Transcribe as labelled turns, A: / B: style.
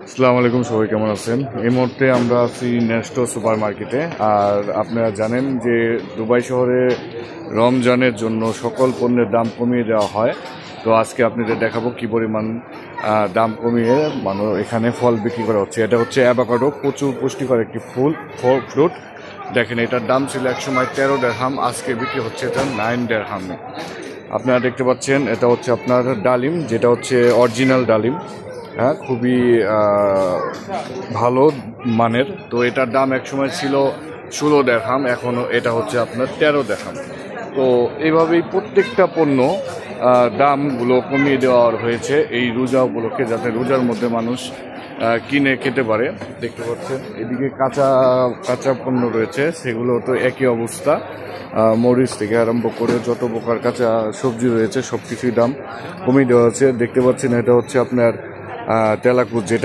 A: আসসালামু আলাইকুম, সবাই কেমন আছেন? এই মুহূর্তে আমরা আছি নেস্টো সুপার মার্কেটে। আর আপনারা জানেন যে দুবাই শহরে রমজানের জন্য সকল পণ্যের দাম কমিয়ে দেওয়া হয়। তো আজকে আপনাদের দেখাবো কি পরিমাণ দাম কমিয়ে এখানে ফল বিক্রি করা হচ্ছে। এটা হচ্ছে অ্যাভোকাডো, প্রচুর পুষ্টিকর একটি ফ্রুট। দেখেন, এটার দাম ছিল একসময় 13 দিরহাম, আজকে বিক্রি হচ্ছে এটা 9 দিরহামে। আপনারা দেখতে পাচ্ছেন এটা হচ্ছে আপনার ডালিম, যেটা হচ্ছে অরিজিনাল ডালিম। হ্যাঁ, খুবই ভালো মানের। তো এটার দাম একসময় ছিল 16 দিরহাম, এখনও এটা হচ্ছে আপনার 13 দিরহাম। তো এইভাবেই প্রত্যেকটা পণ্য দামগুলো কমিয়ে দেওয়া হয়েছে এই রোজা উপলক্ষে, যাতে রোজার মধ্যে মানুষ কিনে খেতে পারে। দেখতে পাচ্ছেন এদিকে কাঁচা কাঁচা পণ্য রয়েছে, সেগুলো তো একই অবস্থা। মরিচ থেকে আরম্ভ করে যত প্রকার কাঁচা সবজি রয়েছে সব কিছুই দাম কমিয়ে দেওয়া হচ্ছে। দেখতে পাচ্ছেন এটা হচ্ছে আপনার তেলাকুচ, যেটা